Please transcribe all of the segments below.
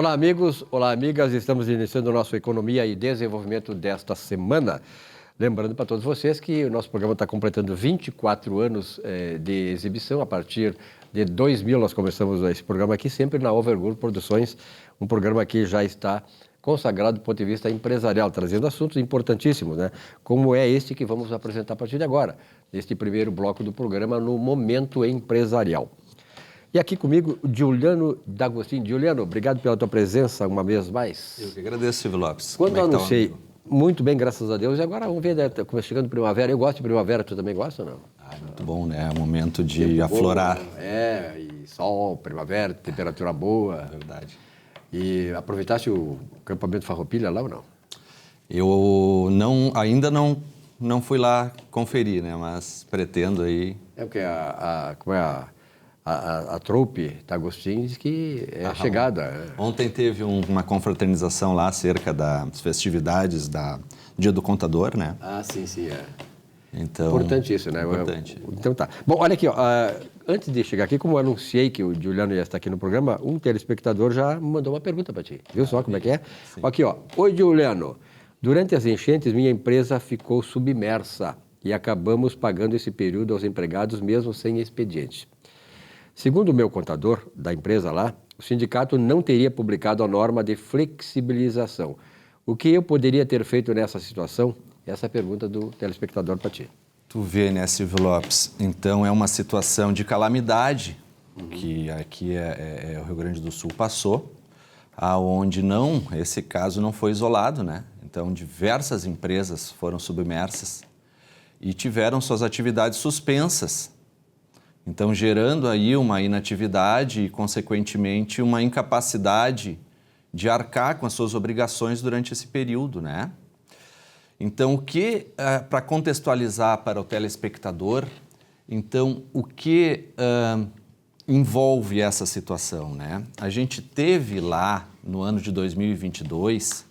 Olá, amigos, olá, amigas. Estamos iniciando o nosso Economia e Desenvolvimento desta semana. Lembrando para todos vocês que o nosso programa está completando 24 anos de exibição. A partir de 2000 nós começamos esse programa aqui, sempre na Overgur Produções, um programa que já está consagrado do ponto de vista empresarial, trazendo assuntos importantíssimos, né? Como é este que vamos apresentar a partir de agora, neste primeiro bloco do programa, no Momento Empresarial. E aqui comigo, Giuliano D'Agostino. Giuliano, obrigado pela tua presença uma vez mais. Eu que agradeço, Silvio Lopes. Quando eu anunciei, muito bem, graças a Deus, e agora vamos ver, né, chegando primavera. Eu gosto de primavera, tu também gosta ou não? Muito bom, né? É um momento de aflorar. E sol, primavera, temperatura boa. Verdade. E aproveitaste o acampamento Farroupilha lá ou não? Eu ainda não fui lá conferir, né? Mas pretendo aí. É porque a Troupe D'Agostino diz que é chegada. Ontem teve uma confraternização lá acerca das festividades da Dia do Contador, né? Ah, sim, é. Então, importante isso, né? Importante. Então tá. Bom, olha aqui, ó, antes de chegar aqui, como eu anunciei que o Giuliano ia estar aqui no programa, um telespectador já mandou uma pergunta para ti. Viu só como é que é? Sim. Aqui, ó. Oi, Giuliano. Durante as enchentes, minha empresa ficou submersa e acabamos pagando esse período aos empregados mesmo sem expediente. Segundo o meu contador da empresa lá, o sindicato não teria publicado a norma de flexibilização. O que eu poderia ter feito nessa situação? Essa é a pergunta do telespectador para ti. Tu vê, né, Silvio Lopes? Então, é uma situação de calamidade que aqui o Rio Grande do Sul passou, aonde esse caso não foi isolado, né? Então, diversas empresas foram submersas e tiveram suas atividades suspensas. Então, gerando aí uma inatividade e, consequentemente, uma incapacidade de arcar com as suas obrigações durante esse período, né? Então, para contextualizar para o telespectador, então, o que envolve essa situação, né? A gente teve lá, no ano de 2022,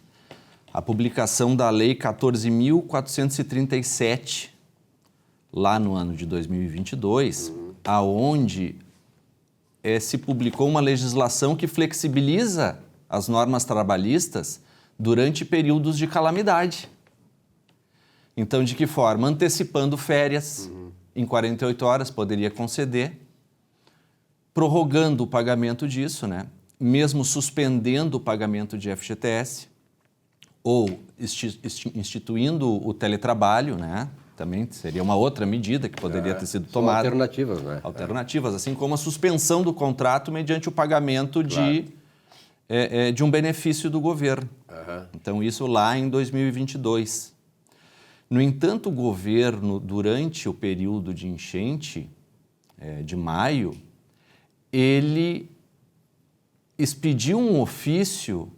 a publicação da Lei 14.437, lá no ano de 2022, aonde se publicou uma legislação que flexibiliza as normas trabalhistas durante períodos de calamidade. Então, de que forma? Antecipando férias em 48 horas, poderia conceder, prorrogando o pagamento disso, né? Mesmo suspendendo o pagamento de FGTS, ou instituindo o teletrabalho, né? Também seria uma outra medida que poderia ter sido tomada. Alternativas, né? Alternativas, assim como a suspensão do contrato mediante o pagamento de um benefício do governo. Então, isso lá em 2022. No entanto, o governo, durante o período de enchente, de maio, ele expediu um ofício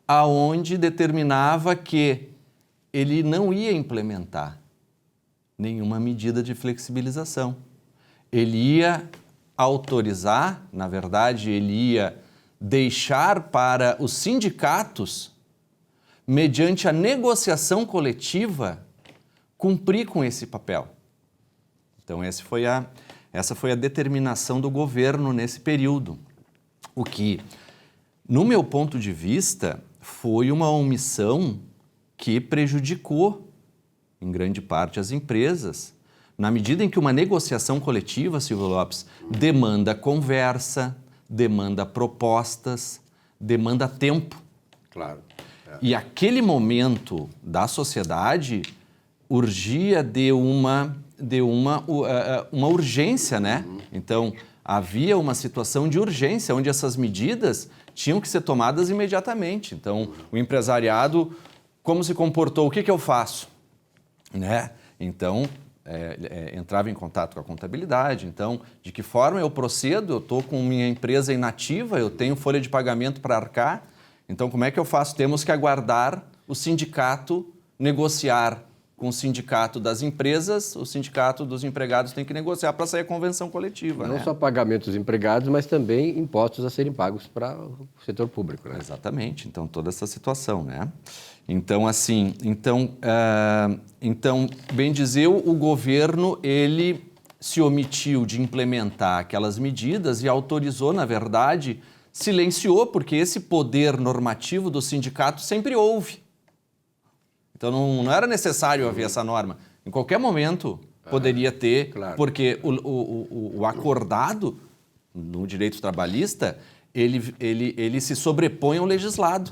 aonde determinava que ele não ia implementar nenhuma medida de flexibilização. Ele ia autorizar, na verdade, ele ia deixar para os sindicatos, mediante a negociação coletiva, cumprir com esse papel. Então, essa foi a determinação do governo nesse período. O que, no meu ponto de vista, foi uma omissão que prejudicou, em grande parte, as empresas, na medida em que uma negociação coletiva, Silvio Lopes, demanda conversa, demanda propostas, demanda tempo. Claro. E aquele momento da sociedade urgia de uma urgência, né? Então, havia uma situação de urgência, onde essas medidas tinham que ser tomadas imediatamente. Então, o empresariado, como se comportou? O que eu faço? Né? Então, entrava em contato com a contabilidade. Então, de que forma eu procedo? Eu estou com minha empresa inativa, eu tenho folha de pagamento para arcar. Então, como é que eu faço? Temos que aguardar o sindicato negociar com o sindicato das empresas, o sindicato dos empregados tem que negociar para sair a convenção coletiva. Não só pagamentos dos empregados, mas também impostos a serem pagos para o setor público, né? Exatamente. Então, toda essa situação, né? Então, assim, bem dizer, o governo, ele se omitiu de implementar aquelas medidas e autorizou, na verdade, silenciou, porque esse poder normativo do sindicato sempre houve. Então não era necessário haver essa norma. Em qualquer momento poderia ter, claro. porque o acordado no direito trabalhista, ele se sobrepõe ao legislado.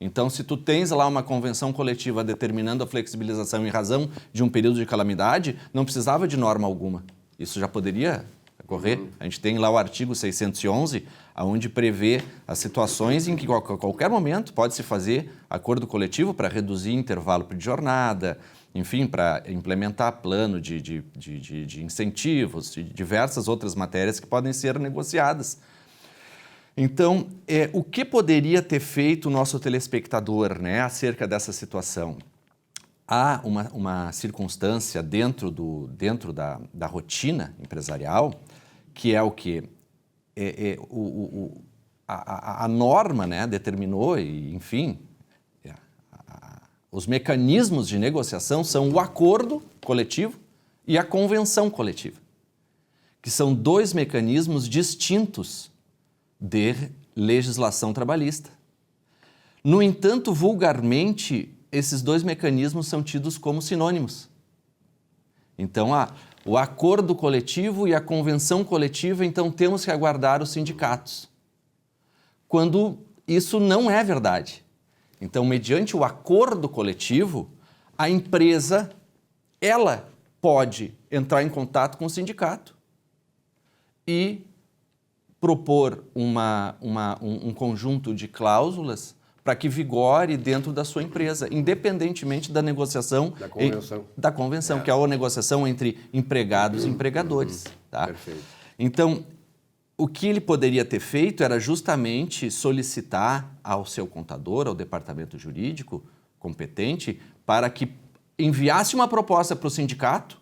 Então, se tu tens lá uma convenção coletiva determinando a flexibilização em razão de um período de calamidade, não precisava de norma alguma. Isso já poderia ocorrer. A gente tem lá o artigo 611, onde prevê as situações em que a qualquer momento pode-se fazer acordo coletivo para reduzir intervalo de jornada, enfim, para implementar plano de incentivos, de diversas outras matérias que podem ser negociadas. Então, o que poderia ter feito o nosso telespectador, né, acerca dessa situação? Há uma circunstância dentro da rotina empresarial, que é o quê? A norma, né, determinou, e, enfim, os mecanismos de negociação são o acordo coletivo e a convenção coletiva, que são dois mecanismos distintos de legislação trabalhista. No entanto, vulgarmente, esses dois mecanismos são tidos como sinônimos. Então, o acordo coletivo e a convenção coletiva, então temos que aguardar os sindicatos. Quando isso não é verdade. Então, mediante o acordo coletivo, a empresa, ela pode entrar em contato com o sindicato e propor um conjunto de cláusulas para que vigore dentro da sua empresa, independentemente da negociação... Da convenção, que é a negociação entre empregados e empregadores. Tá? Perfeito. Então, o que ele poderia ter feito era justamente solicitar ao seu contador, ao departamento jurídico competente, para que enviasse uma proposta para o sindicato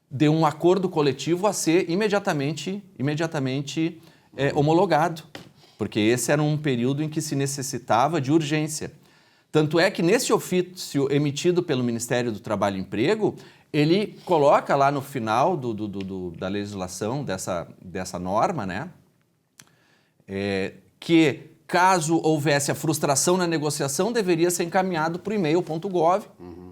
de um acordo coletivo a ser imediatamente homologado, porque esse era um período em que se necessitava de urgência. Tanto é que nesse ofício emitido pelo Ministério do Trabalho e Emprego, ele coloca lá no final da legislação dessa norma, né, que caso houvesse a frustração na negociação, deveria ser encaminhado para o e-mail.gov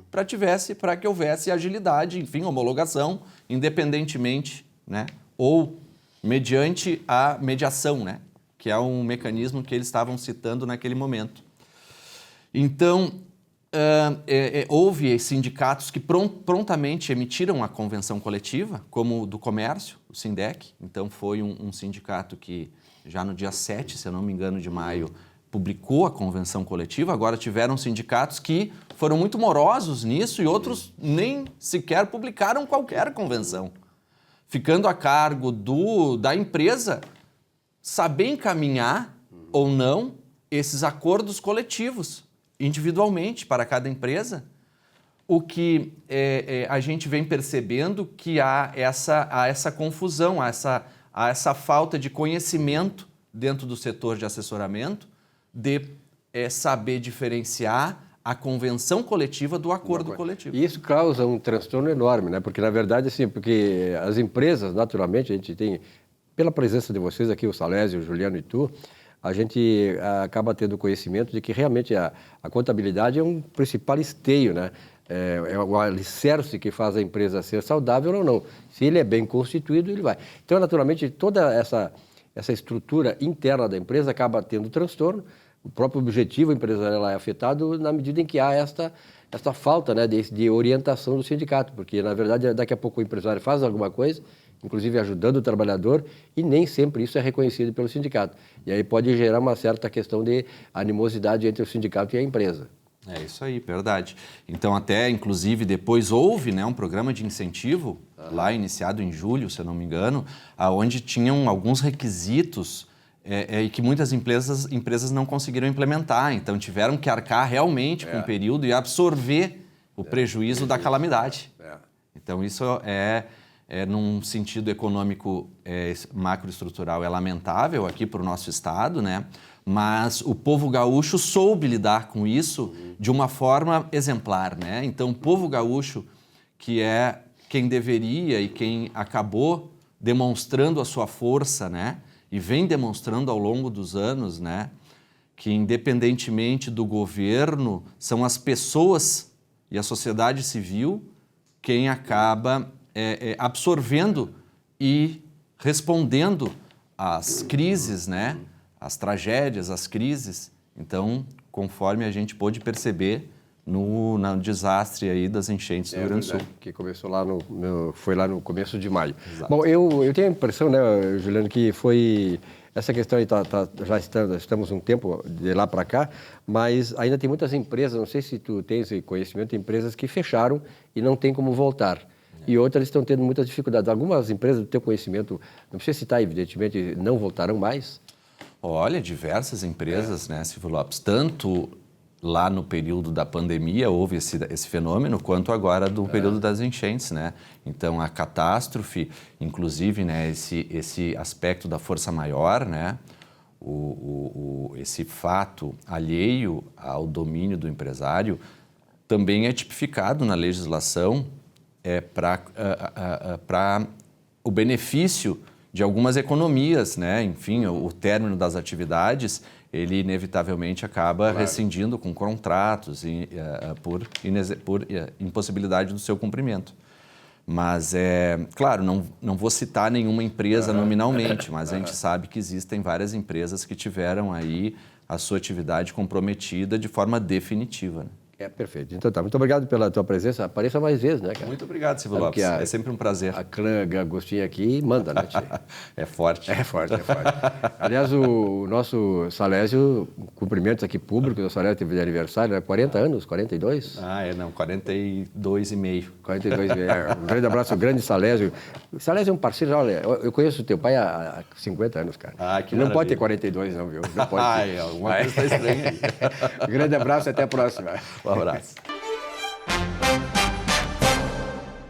para que houvesse agilidade, enfim, homologação, independentemente, né, ou mediante a mediação, né, que é um mecanismo que eles estavam citando naquele momento. Então, houve sindicatos que prontamente emitiram a convenção coletiva, como o do comércio, o SINDEC. Então, foi um sindicato que, já no dia 7, se eu não me engano, de maio, publicou a convenção coletiva. Agora, tiveram sindicatos que foram muito morosos nisso e outros nem sequer publicaram qualquer convenção, ficando a cargo da empresa saber encaminhar ou não esses acordos coletivos, individualmente, para cada empresa. O que a gente vem percebendo que há essa confusão, há essa falta de conhecimento dentro do setor de assessoramento de saber diferenciar a convenção coletiva do acordo coletivo. E isso causa um transtorno enorme, né? Porque, na verdade, assim, porque as empresas, naturalmente, a gente tem, pela presença de vocês aqui, o Salésio, o Juliano e tu, a gente acaba tendo conhecimento de que realmente a contabilidade é um principal esteio, né? É o alicerce que faz a empresa ser saudável ou não. Se ele é bem constituído, ele vai. Então, naturalmente, toda essa estrutura interna da empresa acaba tendo transtorno. O próprio objetivo empresarial é afetado na medida em que há esta falta, né, de orientação do sindicato, porque, na verdade, daqui a pouco o empresário faz alguma coisa, inclusive ajudando o trabalhador, e nem sempre isso é reconhecido pelo sindicato. E aí pode gerar uma certa questão de animosidade entre o sindicato e a empresa. É isso aí, verdade. Então, até, inclusive, depois houve, né, um programa de incentivo, lá iniciado em julho, se eu não me engano, onde tinham alguns requisitos e que muitas empresas não conseguiram implementar. Então, tiveram que arcar realmente com o período e absorver o prejuízo da calamidade. Então, isso num sentido econômico macroestrutural, é lamentável aqui para o nosso estado, né? Mas o povo gaúcho soube lidar com isso de uma forma exemplar, né? Então, o povo gaúcho, que é quem deveria e quem acabou demonstrando a sua força, né? e vem demonstrando ao longo dos anos, né, que independentemente do governo, são as pessoas e a sociedade civil quem acaba absorvendo e respondendo às crises, né, às tragédias, às crises. Então, conforme a gente pôde perceber no desastre aí das enchentes do Rio Grande do Sul. Que começou lá foi lá no começo de maio. Exato. Bom, eu tenho a impressão, né, Juliano, que foi essa questão aí já estamos um tempo de lá para cá, mas ainda tem muitas empresas, não sei se tu tens conhecimento, empresas que fecharam e não tem como voltar. E outras estão tendo muitas dificuldades. Algumas empresas do teu conhecimento, não precisa citar, evidentemente, não voltarão mais. Olha, diversas empresas, né, Silvio Lopes, tanto lá no período da pandemia houve esse fenômeno, quanto agora do período das enchentes, né? Então, a catástrofe, inclusive, né, esse aspecto da força maior, né, esse fato alheio ao domínio do empresário, também é tipificado na legislação para o benefício de algumas economias, né? Enfim, o término das atividades, ele inevitavelmente acaba rescindindo com contratos por impossibilidade do seu cumprimento. Mas, claro, não vou citar nenhuma empresa nominalmente, mas a gente sabe que existem várias empresas que tiveram aí a sua atividade comprometida de forma definitiva, né? Perfeito. Então tá, muito obrigado pela tua presença. Apareça mais vezes, né, cara? Muito obrigado, Silvio Lopes. É sempre um prazer. A clã Agostinho aqui manda, né, tio? É forte. É forte. Aliás, o nosso Salésio, cumprimentos aqui públicos, o Salésio teve de aniversário, né? 40 anos, 42? 42,5. 42,5. Um grande abraço, o grande Salésio. O Salésio é um parceiro, olha, eu conheço o teu pai há 50 anos, cara. Que não pode ter 42 não, viu? Não pode ter. Alguma coisa está estranha aí. Um grande abraço e até a próxima. Um abraço.